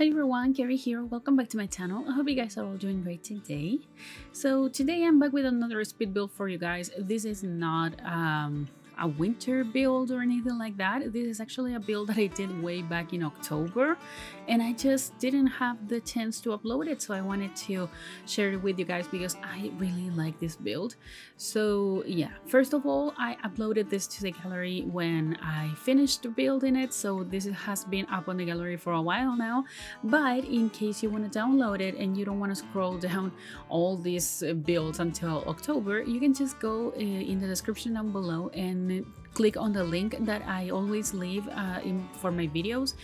Hi everyone, Kaary here. Welcome back to my channel. I hope you guys are all doing great today. So today I'm back with another speed build for you guys. This is not a winter build or anything like that. This is actually a build that I did way back in October, and I just didn't have the chance to upload it, so I wanted to share it with you guys because I really like this build. So yeah, first of all, I uploaded this to the gallery when I finished building it, so this has been up on the gallery for a while now. But in case you want to download it and you don't want to scroll down all these builds until October, you can just go in the description down below and click on the link that I always leave for my videos,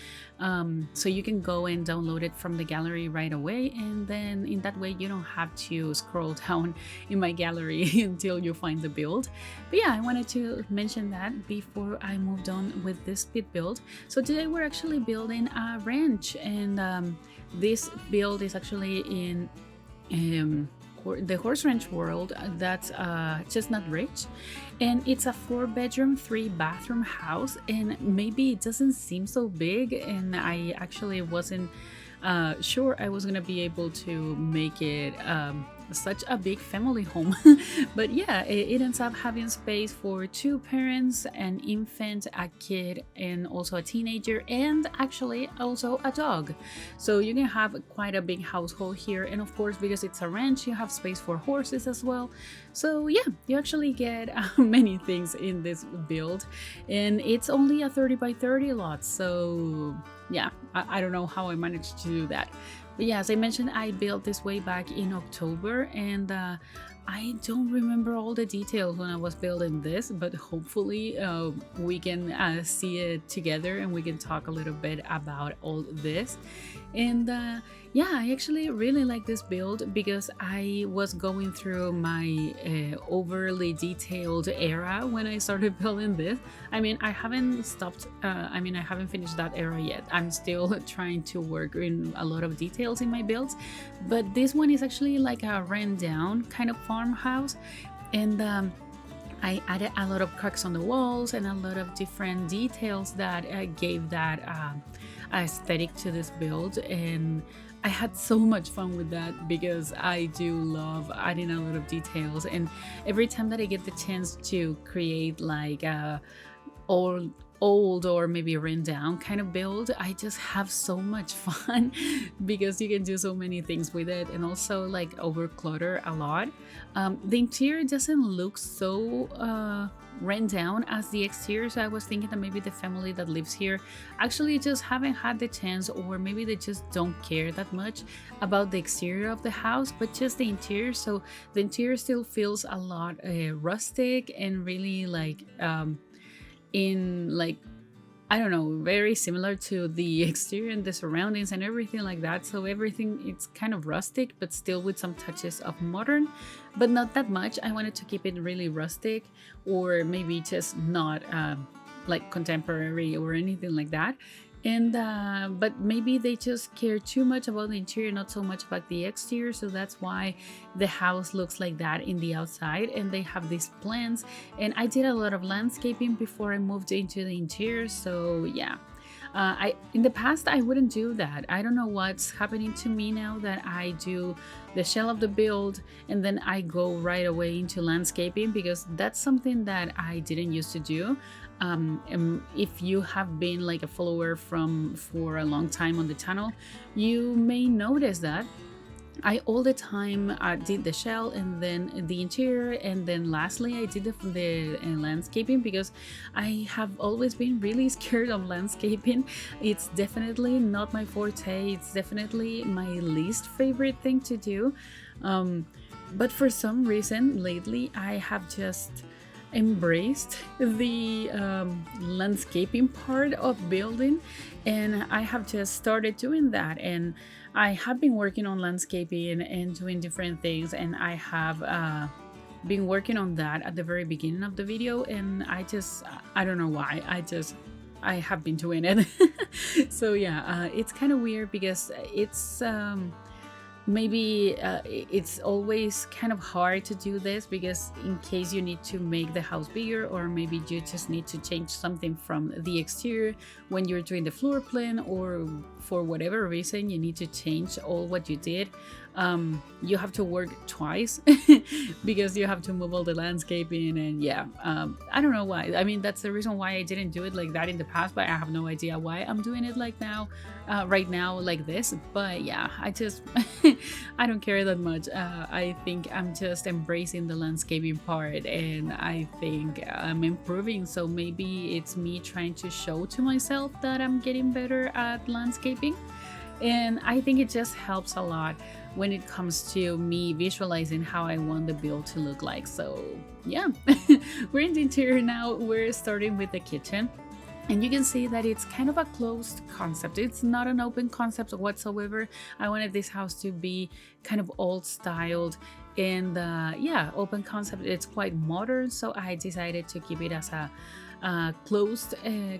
so you can go and download it from the gallery right away, and then in that way you don't have to scroll down in my gallery until you find the build. But yeah, I wanted to mention that before I moved on with this speed build. So today we're actually building a ranch, and this build is actually in the horse ranch world. That's Chestnut Ridge, and it's a 4-bedroom 3-bathroom house, and maybe it doesn't seem so big, and I actually wasn't sure I was gonna be able to make it such a big family home. But yeah, it ends up having space for 2 parents, an infant, a kid, and also a teenager, and actually also a dog. So you can have quite a big household here, and of course, because it's a ranch, you have space for horses as well. So yeah, you actually get many things in this build, and it's only a 30 by 30 lot. So yeah, I don't know how I managed to do that. But yeah, as I mentioned, I built this way back in October, and I don't remember all the details when I was building this, but hopefully we can see it together and we can talk a little bit about all this. And yeah, I actually really like this build because I was going through my overly detailed era when I started building this. I mean, I haven't stopped, I haven't finished that era yet. I'm still trying to work in a lot of details in my builds, but this one is actually like a ran down kind of farmhouse, and I added a lot of cracks on the walls and a lot of different details that gave that aesthetic to this build, and I had so much fun with that because I do love adding a lot of details. And every time that I get the chance to create like a old or maybe run down kind of build, I just have so much fun because you can do so many things with it, and also like over clutter a lot. The interior doesn't look so run down as the exterior, so I was thinking that maybe the family that lives here actually just haven't had the chance, or maybe they just don't care that much about the exterior of the house, but just the interior. So the interior still feels a lot rustic and really like in like, I don't know, very similar to the exterior and the surroundings and everything like that. So everything, it's kind of rustic, but still with some touches of modern, but not that much. I wanted to keep it really rustic, or maybe just not like contemporary or anything like that. And but maybe they just care too much about the interior, not so much about the exterior, so that's why the house looks like that in the outside. And they have these plants, and I did a lot of landscaping before I moved into the interior. So yeah, in the past I wouldn't do that. I don't know what's happening to me now that I do the shell of the build and then I go right away into landscaping, because that's something that I didn't used to do. If you have been like a follower for a long time on the channel, you may notice that I all the time did the shell and then the interior, and then lastly I did the landscaping, because I have always been really scared of landscaping. It's definitely not my forte. It's definitely my least favorite thing to do, but for some reason lately I have just embraced the landscaping part of building, and I have just started doing that. And I have been working on landscaping and doing different things, and I have been working on that at the very beginning of the video, and I don't know why, I have been doing it. So yeah, it's kind of weird because it's maybe it's always kind of hard to do this, because in case you need to make the house bigger, or maybe you just need to change something from the exterior when you're doing the floor plan, or for whatever reason you need to change all what you did, you have to work twice because you have to move all the landscaping. And yeah, I don't know why. I mean, that's the reason why I didn't do it like that in the past, but I have no idea why I'm doing it like now, right now, like this. But yeah, I just I don't care that much. I think I'm just embracing the landscaping part, and I think I'm improving. So maybe it's me trying to show to myself that I'm getting better at landscaping. And I think it just helps a lot when it comes to me visualizing how I want the build to look like. So yeah, we're in the interior now. We're starting with the kitchen. And you can see that it's kind of a closed concept. It's not an open concept whatsoever. I wanted this house to be kind of old styled, and yeah, open concept. It's quite modern, so I decided to keep it as a closed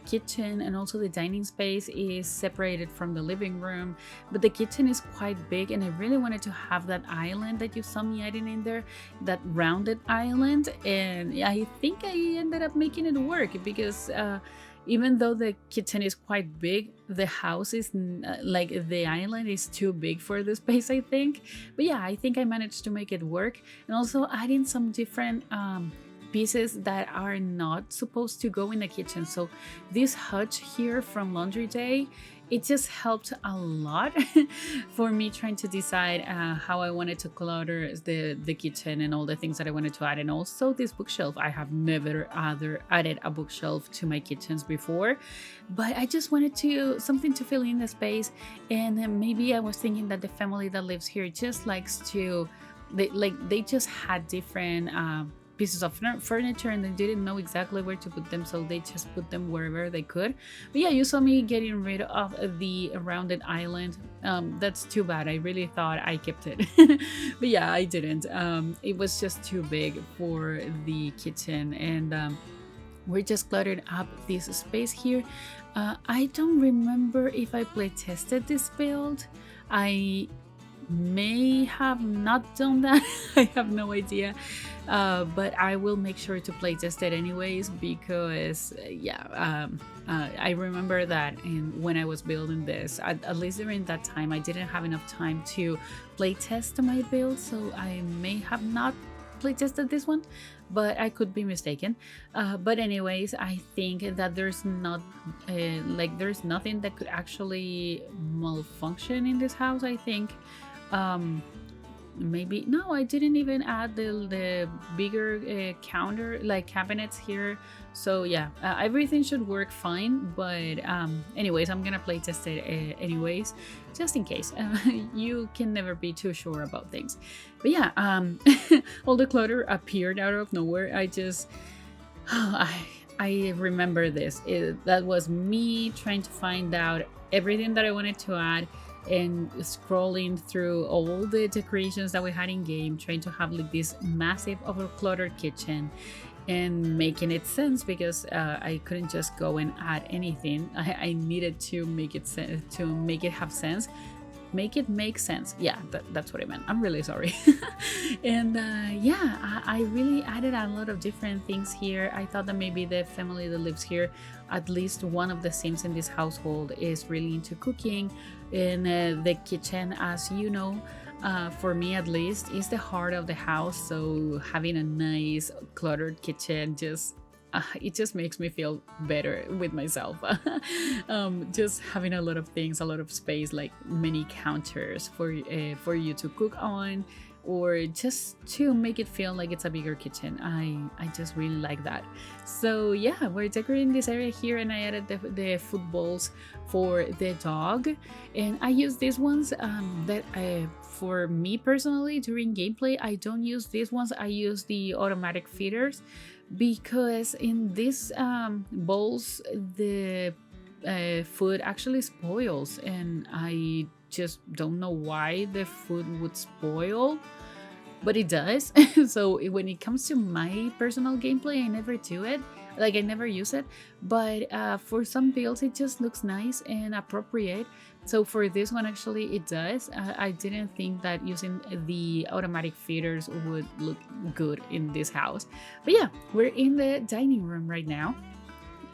kitchen. And also the dining space is separated from the living room, but the kitchen is quite big, and I really wanted to have that island that you saw me adding in there, that rounded island. And I think I ended up making it work, because even though the kitchen is quite big, the house is like, the island is too big for the space, I think. But yeah, I think I managed to make it work. And also adding some different pieces that are not supposed to go in the kitchen. So this hutch here from Laundry Day, it just helped a lot for me trying to decide how I wanted to clutter the kitchen and all the things that I wanted to add. And also this bookshelf. I have never added a bookshelf to my kitchens before, but I just wanted something to fill in the space. And then maybe I was thinking that the family that lives here just likes to, they just had different pieces of furniture, and they didn't know exactly where to put them, so they just put them wherever they could. But yeah, you saw me getting rid of the rounded island. That's too bad. I really thought I kept it, but yeah, I didn't. It was just too big for the kitchen, and we're just cluttered up this space here. I don't remember if I play tested this build. I may have not done that. I have no idea, but I will make sure to play test it anyways, because yeah, I remember that when I was building this, at least during that time, I didn't have enough time to play test my build, so I may have not play tested this one, but I could be mistaken. But anyways, I think that there's not there's nothing that could actually malfunction in this house. I think maybe no, I didn't even add the bigger counter cabinets here. So yeah, everything should work fine. But anyways, I'm gonna play test it anyways, just in case. You can never be too sure about things. But yeah, all the clutter appeared out of nowhere. I just I remember this. That was me trying to find out everything that I wanted to add, and scrolling through all the decorations that we had in game, trying to have like this massive overcluttered kitchen and making it sense, because I couldn't just go and add anything. I needed to make it have sense, make it make sense. Yeah, that's what I meant. I'm really sorry. And yeah, I really added a lot of different things here. I thought that maybe the family that lives here, at least one of the Sims in this household, is really into cooking. And the kitchen, as you know, for me at least, is the heart of the house. So having a nice cluttered kitchen it just makes me feel better with myself. Just having a lot of things, a lot of space, like many counters for you to cook on, or just to make it feel like it's a bigger kitchen. I just really like that. So yeah, we're decorating this area here, and I added the food bowls for the dog, and I use these ones that for me personally during gameplay, I don't use these ones. I use the automatic feeders, because in these bowls the food actually spoils, and I just don't know why the food would spoil, but it does. So when it comes to my personal gameplay, I never do it. like I never use it, but for some builds it just looks nice and appropriate. So for this one, actually it does. I didn't think that using the automatic feeders would look good in this house. But yeah, we're in the dining room right now,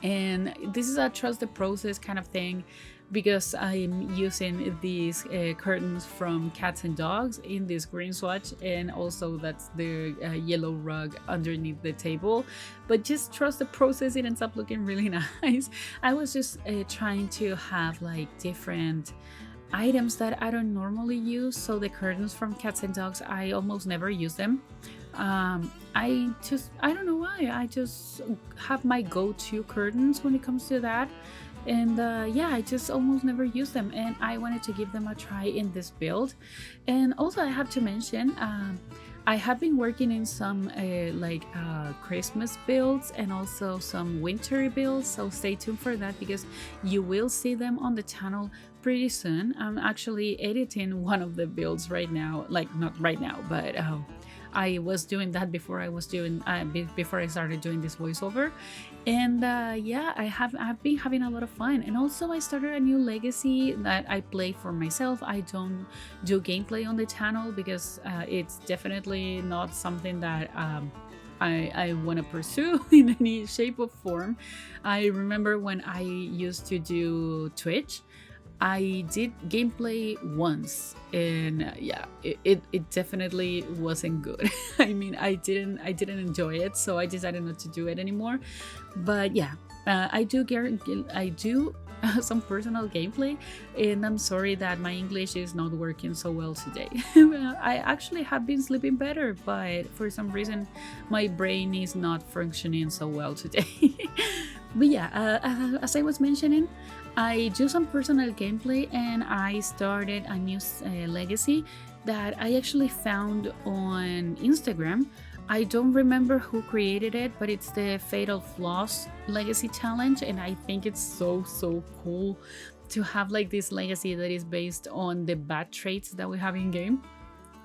and this is a trust the process kind of thing, because I'm using these curtains from cats and dogs in this green swatch, and also that's the yellow rug underneath the table. But just trust the process, it ends up looking really nice. I was just trying to have like different items that I don't normally use. So the curtains from cats and dogs, I almost never use them. I don't know why, I just have my go-to curtains when it comes to that. And yeah, I just almost never use them, and I wanted to give them a try in this build. And also I have to mention, I have been working in some Christmas builds and also some wintry builds, so stay tuned for that because you will see them on the channel pretty soon. I'm actually editing one of the builds right now, like not right now, but I was doing that before I was doing before I started doing this voiceover. And yeah, I've been having a lot of fun. And also I started a new legacy that I play for myself. I don't do gameplay on the channel because it's definitely not something that I want to pursue in any shape or form. I remember when I used to do Twitch, I did gameplay once, and yeah, it definitely wasn't good. I mean, I didn't enjoy it, so I decided not to do it anymore. But yeah, I do some personal gameplay, and I'm sorry that my English is not working so well today. I actually have been sleeping better, but for some reason my brain is not functioning so well today. But yeah, as I was mentioning, I do some personal gameplay, and I started a new legacy that I actually found on Instagram. I don't remember who created it, but it's the Fatal Flaws Legacy Challenge, and I think it's so cool to have like this legacy that is based on the bad traits that we have in game.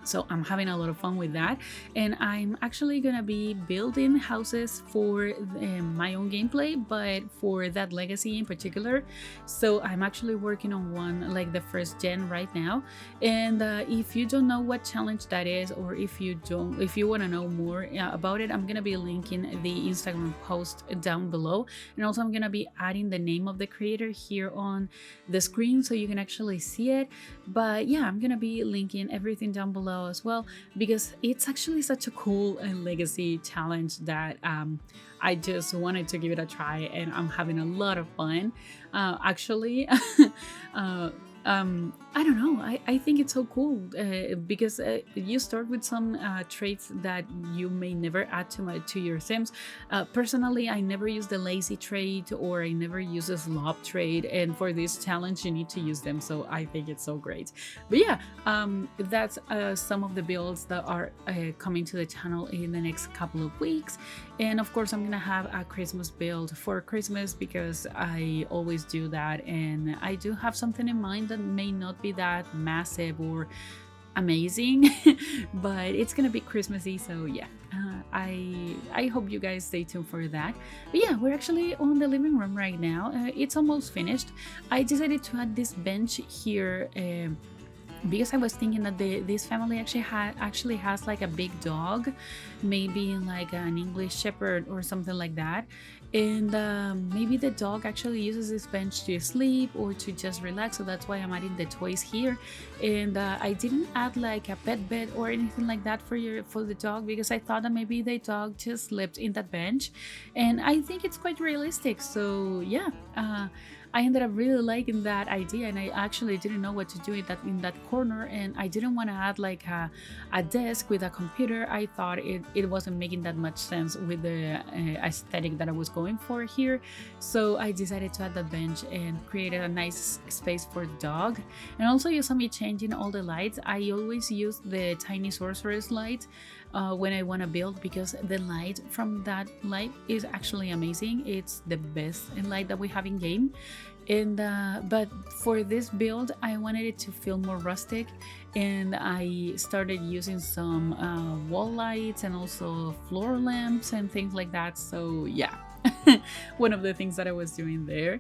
So I'm having a lot of fun with that, and I'm actually gonna be building houses for my own gameplay, but for that legacy in particular. So I'm actually working on one, like the first gen right now. And if you don't know what challenge that is, or if you want to know more about it, I'm gonna be linking the Instagram post down below, and also I'm gonna be adding the name of the creator here on the screen so you can actually see it. But yeah, I'm gonna be linking everything down below as well, because it's actually such a cool legacy challenge that I just wanted to give it a try, and I'm having a lot of fun actually. I don't know, I think it's so cool because you start with some traits that you may never add to your Sims. Personally, I never use the lazy trait, or I never use a slob trait, and for this challenge you need to use them, so I think it's so great. But yeah, that's some of the builds that are coming to the channel in the next couple of weeks. And of course I'm gonna have a Christmas build for Christmas, because I always do that, and I do have something in mind that may not be that massive or amazing, but it's gonna be Christmassy, so yeah, I hope you guys stay tuned for that. But yeah, we're actually on the living room right now. It's almost finished. I decided to add this bench here because I was thinking that this family actually has like a big dog, maybe like an English Shepherd or something like that. And maybe the dog actually uses this bench to sleep or to just relax, so that's why I'm adding the toys here. And I didn't add like a pet bed or anything like that for the dog, because I thought that maybe the dog just slept in that bench, and I think it's quite realistic. So yeah, I ended up really liking that idea, and I actually didn't know what to do in that corner, and I didn't want to add like a desk with a computer. I thought it wasn't making that much sense with the aesthetic that I was going for here, so I decided to add that bench and created a nice space for the dog. And also, you saw me changing all the lights. I always use the tiny sorceress light when I want to build, because the light from that light is actually amazing. It's the best light that we have in game. And but for this build I wanted it to feel more rustic, and I started using some wall lights and also floor lamps and things like that. So yeah, one of the things that I was doing there.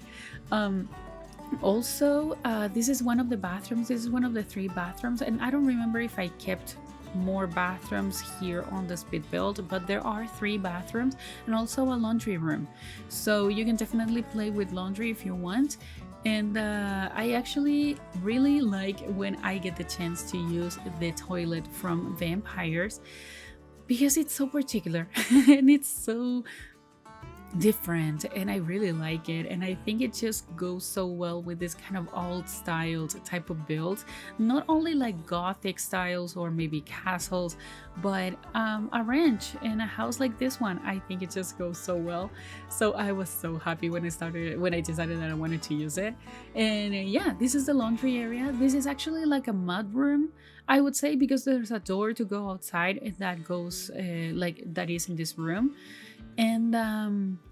Also, this is one of the bathrooms. This is one of the 3 bathrooms, and I don't remember if I kept more bathrooms here on the speed build, but there are 3 bathrooms and also a laundry room, so you can definitely play with laundry if you want. And I actually really like when I get the chance to use the toilet from Vampires, because it's so particular and it's so different, and I really like it, and I think it just goes so well with this kind of old styled type of build, not only like gothic styles or maybe castles, but a ranch and a house like this one. I think it just goes so well, so I was so happy when I decided that I wanted to use it. And yeah, this is the laundry area. This is actually like a mud room, I would say, because there's a door to go outside and that goes like that is in this room. And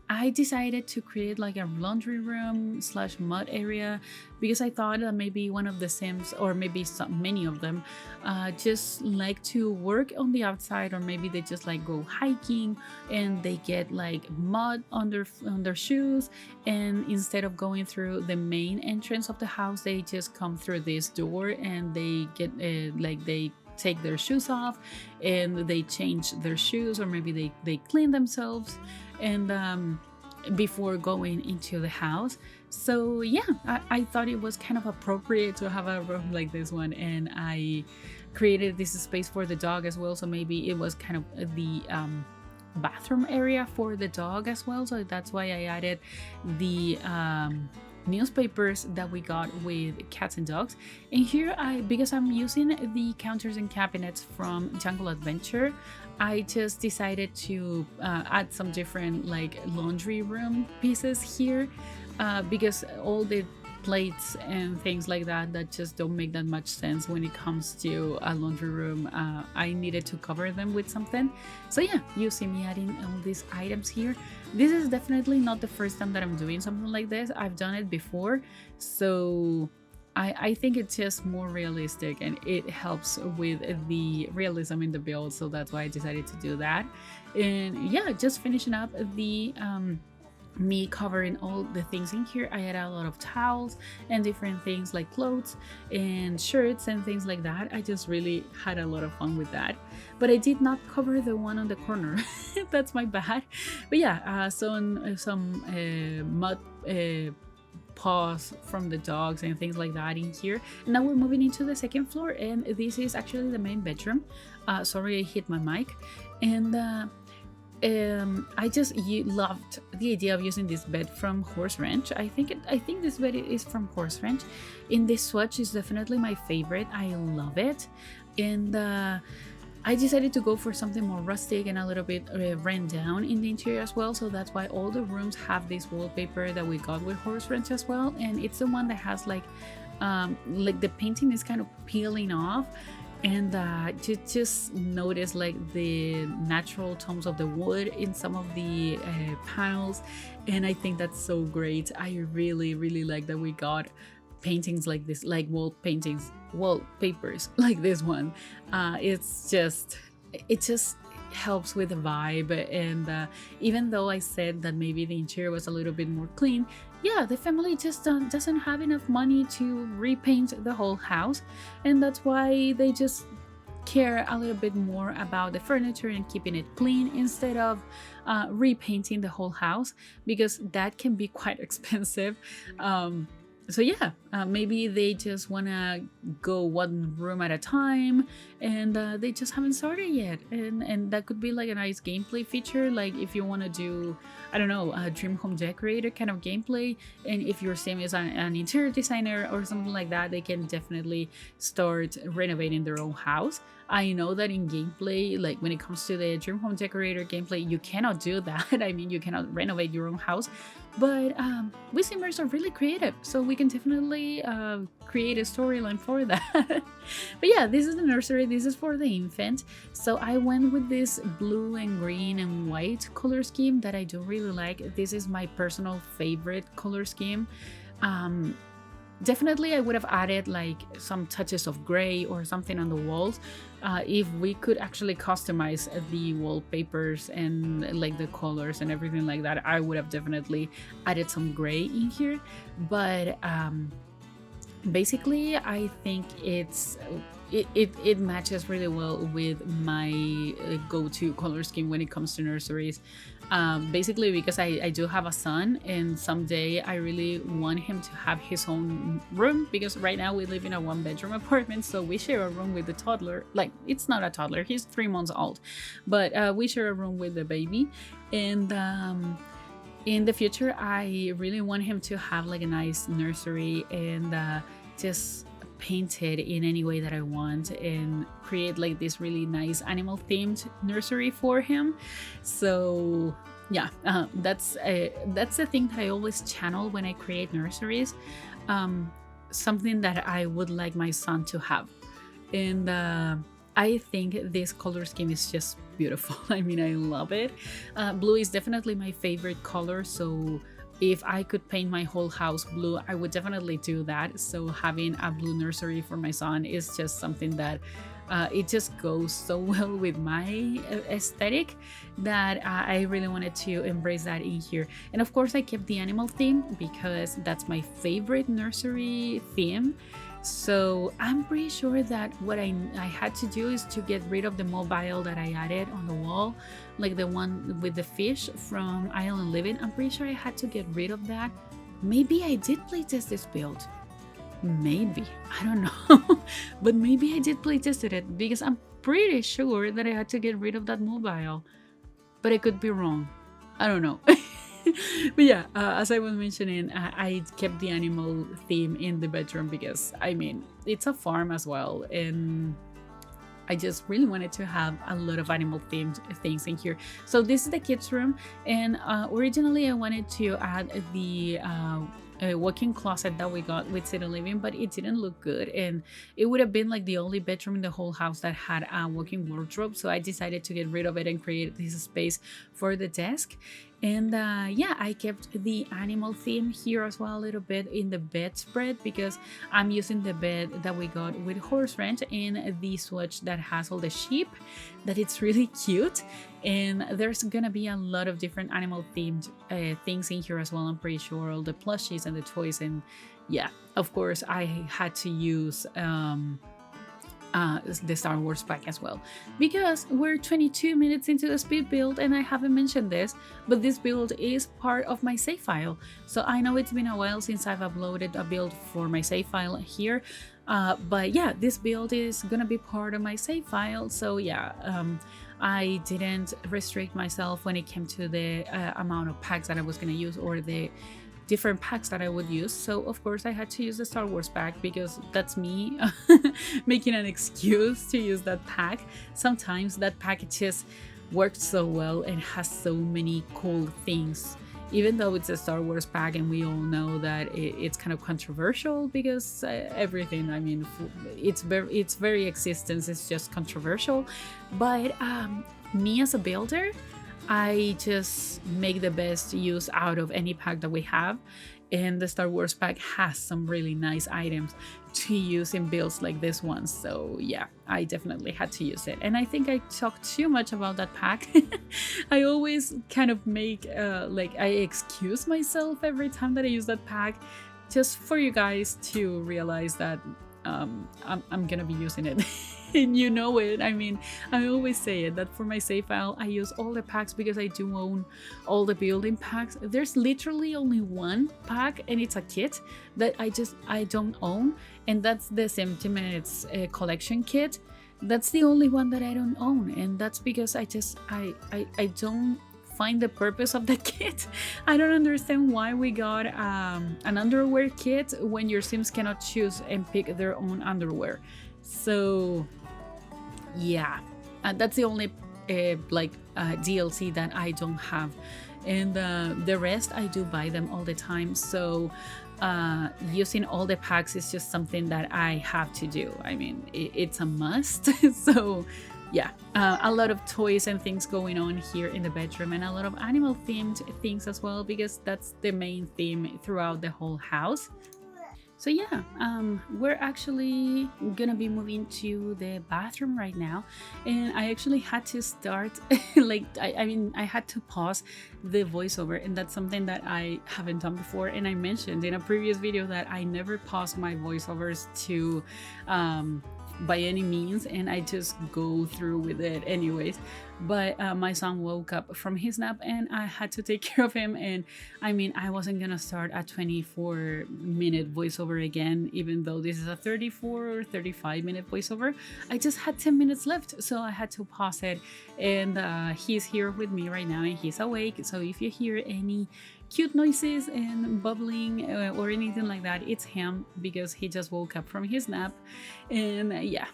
I decided to create like a laundry room / mud area, because I thought that maybe one of the Sims, or maybe many of them, just like to work on the outside, or maybe they just like go hiking and they get like mud on their shoes, and instead of going through the main entrance of the house, they just come through this door and they get like they take their shoes off and they change their shoes, or maybe they clean themselves and before going into the house. So yeah, I thought it was kind of appropriate to have a room like this one, and I created this space for the dog as well, so maybe it was kind of the bathroom area for the dog as well, so that's why I added the newspapers that we got with cats and dogs. And here, because I'm using the counters and cabinets from Jungle Adventure, I just decided to add some different like laundry room pieces here, because all the plates and things like that just don't make that much sense when it comes to a laundry room. I needed to cover them with something. So yeah, you see me adding all these items here. This is definitely not the first time that I'm doing something like this. I've done it before, so I think it's just more realistic and it helps with the realism in the build, so that's why I decided to do that. And yeah, just finishing up the me covering all the things in here. I had a lot of towels and different things like clothes and shirts and things like that. I just really had a lot of fun with that, but I did not cover the one on the corner. That's my bad. But yeah, some mud paws from the dogs and things like that in here. Now we're moving into the second floor, and this is actually the main bedroom. Sorry, I hit my mic. And I just loved the idea of using this bed from Horse Ranch. I think this bed is from Horse Ranch. In this swatch is definitely my favorite. I love it. And I decided to go for something more rustic and a little bit ran down in the interior as well, so that's why all the rooms have this wallpaper that we got with Horse Ranch as well. And it's the one that has like the painting is kind of peeling off, and just notice like the natural tones of the wood in some of the panels, and I think that's so great. I really like that we got paintings like this, like wallpapers like this one. It just helps with the vibe. And even though I said that maybe the interior was a little bit more clean, yeah, the family just doesn't have enough money to repaint the whole house, and that's why they just care a little bit more about the furniture and keeping it clean instead of repainting the whole house, because that can be quite expensive. So yeah, maybe they just want to go one room at a time, and they just haven't started yet. And that could be like a nice gameplay feature, like if you want to do, I don't know, a dream home decorator kind of gameplay, and if your sim is an interior designer or something like that, they can definitely start renovating their own house. I know that in gameplay, like when it comes to the dream home decorator gameplay, you cannot do that. I mean, you cannot renovate your own house, but we simmers are really creative, so we can definitely create a storyline for that. But yeah, this is the nursery. This is for the infant, so I went with this blue and green and white color scheme that I do really like. This is my personal favorite color scheme. Definitely I would have added like some touches of gray or something on the walls. If we could actually customize the wallpapers and like the colors and everything like that, I would have definitely added some gray in here. But basically I think it matches really well with my go-to color scheme when it comes to nurseries. Basically because I do have a son, and someday I really want him to have his own room, because right now we live in a 1-bedroom apartment, so we share a room with the toddler. Like, it's not a toddler, he's 3 months old, but we share a room with the baby. And in the future I really want him to have like a nice nursery, and just paint it in any way that I want, and create like this really nice animal themed nursery for him. So yeah, that's the thing that I always channel when I create nurseries, something that I would like my son to have. And I think this color scheme is just beautiful. I mean, I love it. Blue is definitely my favorite color, so if I could paint my whole house blue, I would definitely do that. So having a blue nursery for my son is just something that it just goes so well with my aesthetic, that I really wanted to embrace that in here. And of course I kept the animal theme because that's my favorite nursery theme. So I'm pretty sure that what I had to do is to get rid of the mobile that I added on the wall, like the one with the fish from Island Living. I'm pretty sure I had to get rid of that. Maybe I did playtest this build. Maybe. I don't know. But maybe I did playtest it, because I'm pretty sure that I had to get rid of that mobile. But I could be wrong. I don't know. But yeah, as I was mentioning, I kept the animal theme in the bedroom because, I mean, it's a farm as well, and I just really wanted to have a lot of animal themed things in here. So this is the kids room, and originally I wanted to add the walk-in closet that we got with City Living, but it didn't look good, and it would have been like the only bedroom in the whole house that had a walk-in wardrobe. So I decided to get rid of it and create this space for the desk. And yeah, I kept the animal theme here as well a little bit in the bedspread, because I'm using the bed that we got with horse ranch and the swatch that has all the sheep, that it's really cute. And there's gonna be a lot of different animal themed things in here as well, I'm pretty sure, all the plushies and the toys. And yeah, of course I had to use the Star Wars pack as well, because we're 22 minutes into the speed build and I haven't mentioned this, but this build is part of my save file. So I know it's been a while since I've uploaded a build for my save file here, but yeah, this build is gonna be part of my save file. So yeah, I didn't restrict myself when it came to the amount of packs that I was gonna use, or the different packs that I would use. So of course I had to use the Star Wars pack, because that's me making an excuse to use that pack. Sometimes that pack just works so well and has so many cool things, even though it's a Star Wars pack, and we all know that it's kind of controversial, because everything, I mean, its very existence is just controversial. But me as a builder, I just make the best use out of any pack that we have, and the Star Wars pack has some really nice items to use in builds like this one. So yeah, I definitely had to use it. And I think I talked too much about that pack. I always kind of make like I excuse myself every time that I use that pack, just for you guys to realize that I'm gonna be using it. And you know it. I mean, I always say it, that for my save file I use all the packs, because I do own all the building packs. There's literally only one pack, and it's a kit that I don't own, and that's the 70 minutes collection kit. That's the only one that I don't own, and that's because I don't find the purpose of the kit. I don't understand why we got an underwear kit when your Sims cannot choose and pick their own underwear. So yeah, that's the only DLC that I don't have, and the rest I do buy them all the time. So using all the packs is just something that I have to do. I mean, it's a must. So yeah, a lot of toys and things going on here in the bedroom, and a lot of animal themed things as well, because that's the main theme throughout the whole house. So yeah, we're actually gonna be moving to the bathroom right now, and I actually had to start like I mean I had to pause the voiceover, and that's something that I haven't done before. And I mentioned in a previous video that I never pause my voiceovers to by any means, and I just go through with it anyways. But my son woke up from his nap and I had to take care of him, and I mean I wasn't gonna start a 24-minute voiceover again, even though this is a 34 or 35-minute voiceover. I just had 10 minutes left, so I had to pause it. And he's here with me right now and he's awake, so if you hear any cute noises and bubbling or anything like that, it's him because he just woke up from his nap. And yeah.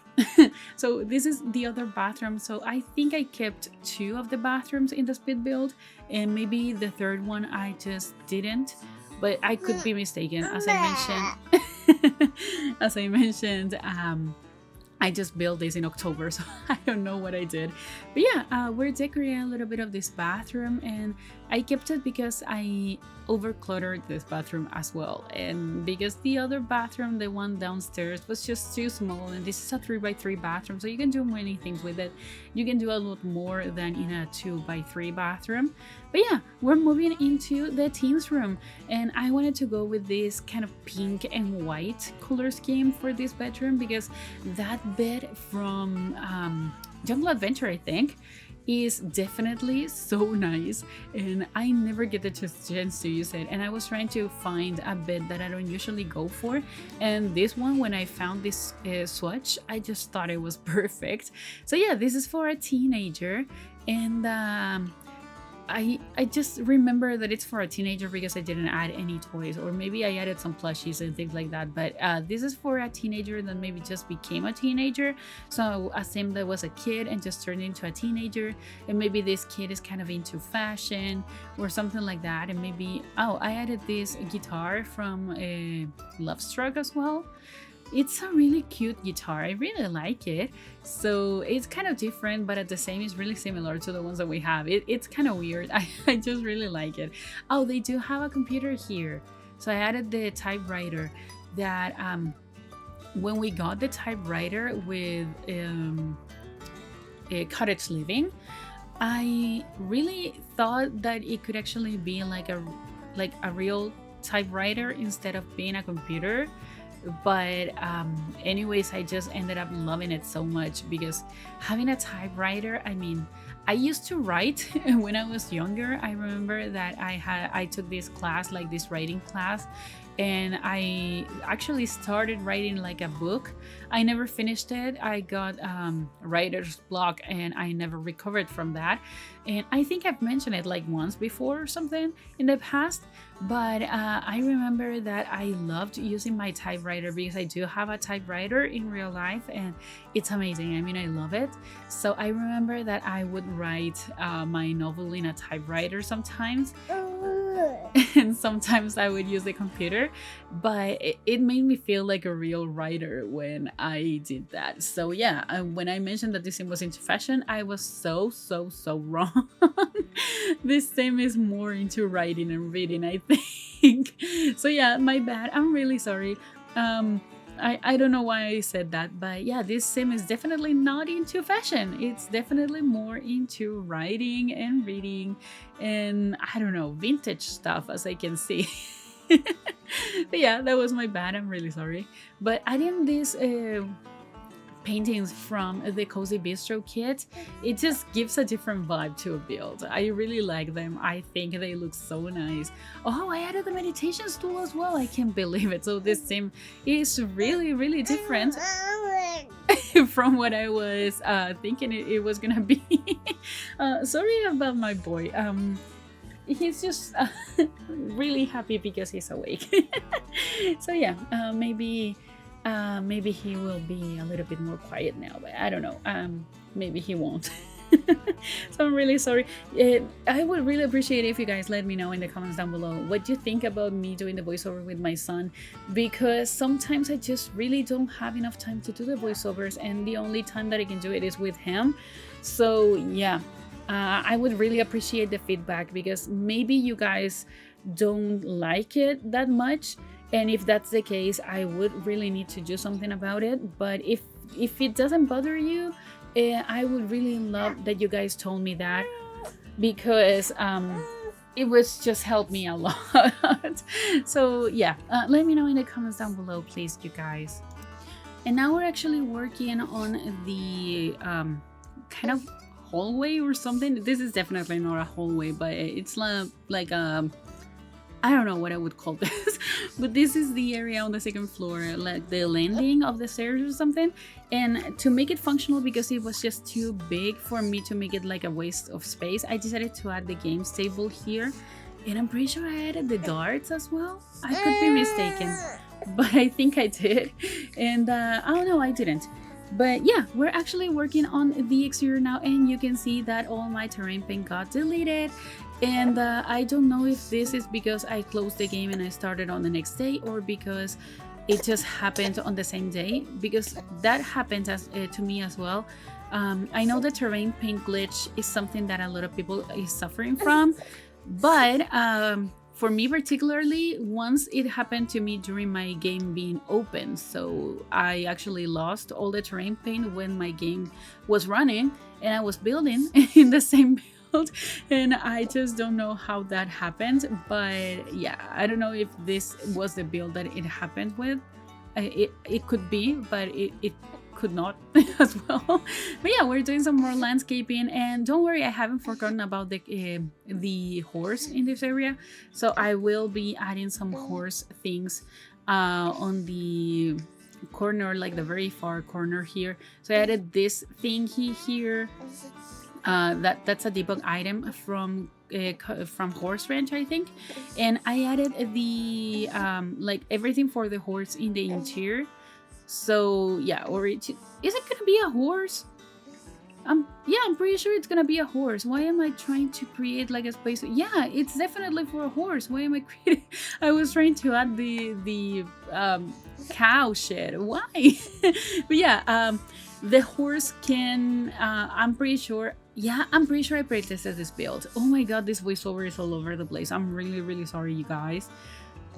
So this is the other bathroom. So I think I kept 2 of the bathrooms in the speed build, and maybe the third one I just didn't, but I could be mistaken. As I mentioned, I just built this in October, so I don't know what I did. But yeah, we're decorating a little bit of this bathroom, and I kept it because I over-cluttered this bathroom as well, and because the other bathroom, the one downstairs, was just too small, and this is a 3x3 bathroom, so you can do many things with it. You can do a lot more than in a 2x3 bathroom. But yeah, we're moving into the teens room, and I wanted to go with this kind of pink and white color scheme for this bedroom because that bed from Jungle Adventure, I think, is definitely so nice, and I never get the chance to use it. And I was trying to find a bed that I don't usually go for, and this one, when I found this swatch, I just thought it was perfect. So yeah, this is for a teenager, and I just remember that it's for a teenager because I didn't add any toys, or maybe I added some plushies and things like that. But this is for a teenager that maybe just became a teenager. So a sim that was a kid and just turned into a teenager, and maybe this kid is kind of into fashion or something like that. And maybe, oh, I added this guitar from Love Struck as well. It's a really cute guitar. I really like it. So it's kind of different, but at the same, it's really similar to the ones that we have. It's kind of weird. I just really like it. Oh, they do have a computer here. So I added the typewriter that when we got the typewriter with Cottage Living, I really thought that it could actually be like a real typewriter instead of being a computer. But anyways, I just ended up loving it so much because having a typewriter, I mean, I used to write when I was younger. I remember that I took this class, like this writing class, and I actually started writing like a book. I never finished it. I got writer's block and I never recovered from that. And I think I've mentioned it like once before or something in the past, but I remember that I loved using my typewriter because I do have a typewriter in real life and it's amazing. I mean, I love it. So I remember that I would write my novel in a typewriter sometimes. And sometimes I would use the computer, but it made me feel like a real writer when I did that. So yeah, when I mentioned that this sim was into fashion, I was so wrong. This sim is more into writing and reading, I think. So yeah, my bad. I'm really sorry. I don't know why I said that, but yeah, this sim is definitely not into fashion. It's definitely more into writing and reading and, I don't know, vintage stuff, as I can see. But yeah, that was my bad. I'm really sorry. But adding these paintings from the Cozy Bistro kit, it just gives a different vibe to a build. I really like them. I think they look so nice. Oh, I added the meditation stool as well. I can't believe it. So this sim is really different from what I was thinking it was gonna be. Sorry about my boy. He's just really happy because he's awake. So yeah, maybe he will be a little bit more quiet now, but I don't know. Maybe he won't. So I'm really sorry. I would really appreciate it if you guys let me know in the comments down below what you think about me doing the voiceover with my son, because sometimes I just really don't have enough time to do the voiceovers, and the only time that I can do it is with him. So yeah, I would really appreciate the feedback, because maybe you guys don't like it that much, And if that's the case, I would really need to do something about it. But if it doesn't bother you, I would really love that you guys told me that, because it was just helped me a lot. So yeah, let me know in the comments down below, please, you guys. And now we're actually working on the kind of hallway or something. This is definitely not a hallway, but it's like I don't know what I would call this, but this is the area on the second floor, like the landing of the stairs or something. And to make it functional, because it was just too big for me to make it like a waste of space, I decided to add the games table here. And I'm pretty sure I added the darts as well. I could be mistaken, but I think I did. And oh no, I didn't. But yeah, we're actually working on the exterior now, and you can see that all my terrain paint got deleted. And I don't know if this is because I closed the game and I started on the next day, or because it just happened on the same day, because that happened to me as well. I know the terrain paint glitch is something that a lot of people is suffering from, but for me particularly, once it happened to me during my game being open. So I actually lost all the terrain paint when my game was running and I was building in the same build, and I just don't know how that happened. But yeah, I don't know if this was the build that it happened with. It could be, but it could not as well. But yeah, we're doing some more landscaping, and don't worry, I haven't forgotten about the horse in this area. So I will be adding some horse things on the corner, like the very far corner here. So I added this thing here. That's a debug item from Horse Ranch, I think, and I added the like everything for the horse in the interior. So yeah, or is it gonna be a horse? Yeah, I'm pretty sure it's gonna be a horse. Why am I trying to create like a space? Yeah, it's definitely for a horse. Why am I creating? I was trying to add the cow shed. Why? But yeah, the horse can. I'm pretty sure. Yeah, I'm pretty sure I playtested this build. Oh my god, this voiceover is all over the place. I'm really sorry, you guys.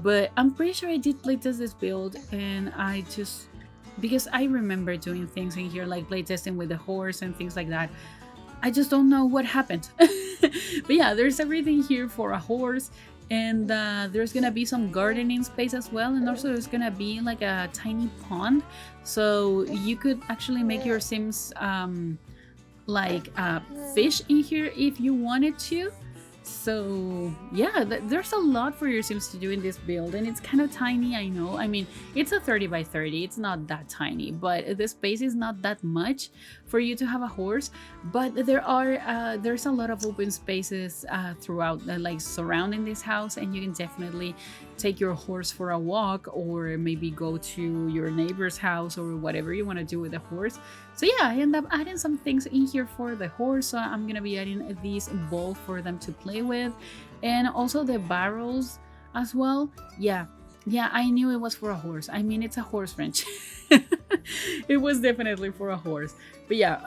But I'm pretty sure I did playtest this build, and I just, because I remember doing things in here like playtesting with the horse and things like that. I just don't know what happened. But yeah, there's everything here for a horse, and there's gonna be some gardening space as well, and also there's gonna be like a tiny pond, so you could actually make your Sims like fish in here if you wanted to. So yeah, there's a lot for your Sims to do in this build, and it's kind of tiny, I know. I mean, it's a 30 by 30, it's not that tiny, but the space is not that much for you to have a horse. But there's a lot of open spaces throughout, like surrounding this house, and you can definitely take your horse for a walk, or maybe go to your neighbor's house, or whatever you want to do with the horse. So yeah, I end up adding some things in here for the horse. So I'm gonna be adding this ball for them to play with, and also the barrels as well. Yeah, I knew it was for a horse. I mean, it's a horse ranch. It was definitely for a horse. But yeah,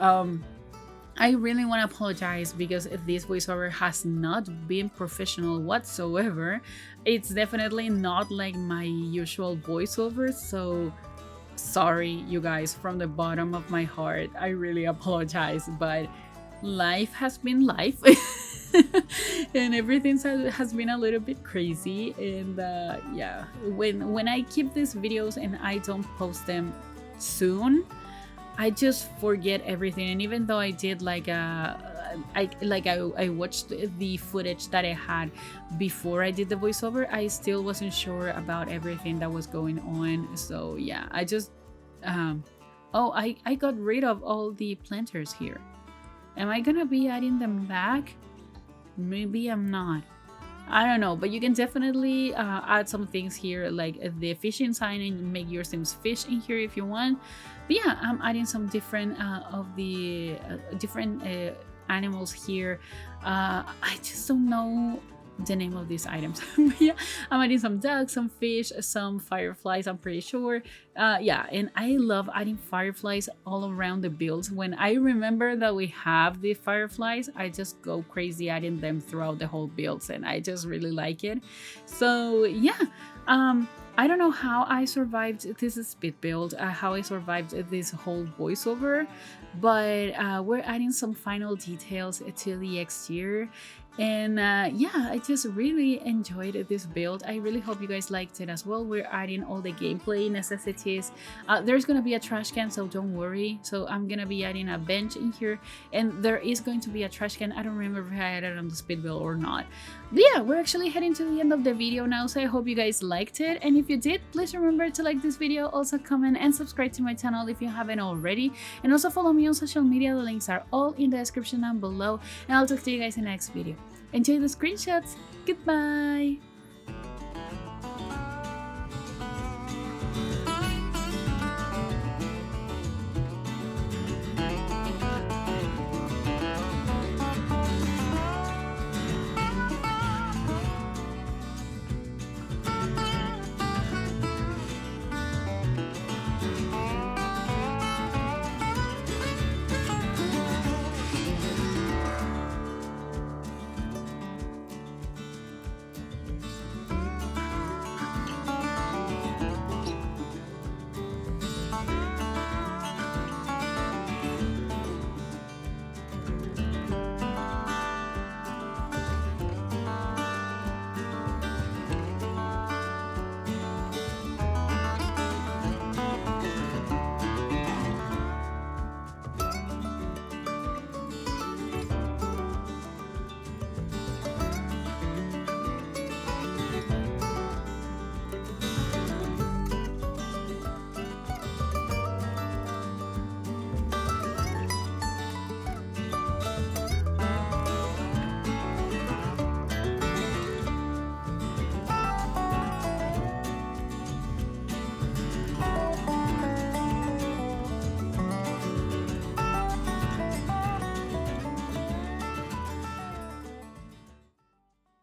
I really want to apologize, because this voiceover has not been professional whatsoever. It's definitely not like my usual voiceover, so sorry, you guys, from the bottom of my heart. I really apologize, but life has been life. And everything has been a little bit crazy. And yeah, when I keep these videos and I don't post them soon, I just forget everything. And even though I did I watched the footage that I had before I did the voiceover, I still wasn't sure about everything that was going on. So yeah, I just oh, I got rid of all the planters here. Am I gonna be adding them back? Maybe I'm not. I don't know, but you can definitely add some things here, like the fishing sign, and make your Sims fish in here if you want. But yeah, I'm adding some different of the different animals here. I just don't know the name of these items. But yeah, I'm adding some ducks, some fish, some fireflies, I'm pretty sure. Yeah, and I love adding fireflies all around the builds. When I remember that we have the fireflies, I just go crazy adding them throughout the whole builds, and I just really like it. So yeah, I don't know how I survived this speed build, how I survived this whole voiceover, but we're adding some final details to the exterior. And yeah, I just really enjoyed this build. I really hope you guys liked it as well. We're adding all the gameplay necessities. There's gonna be a trash can, so don't worry. So I'm gonna be adding a bench in here, and there is going to be a trash can. I don't remember if I added on the speed build or not. But yeah, we're actually heading to the end of the video now, so I hope you guys liked it. And if you did, please remember to like this video, also comment and subscribe to my channel if you haven't already. And also follow me on social media. The links are all in the description down below. And I'll talk to you guys in the next video. Enjoy the screenshots. Goodbye!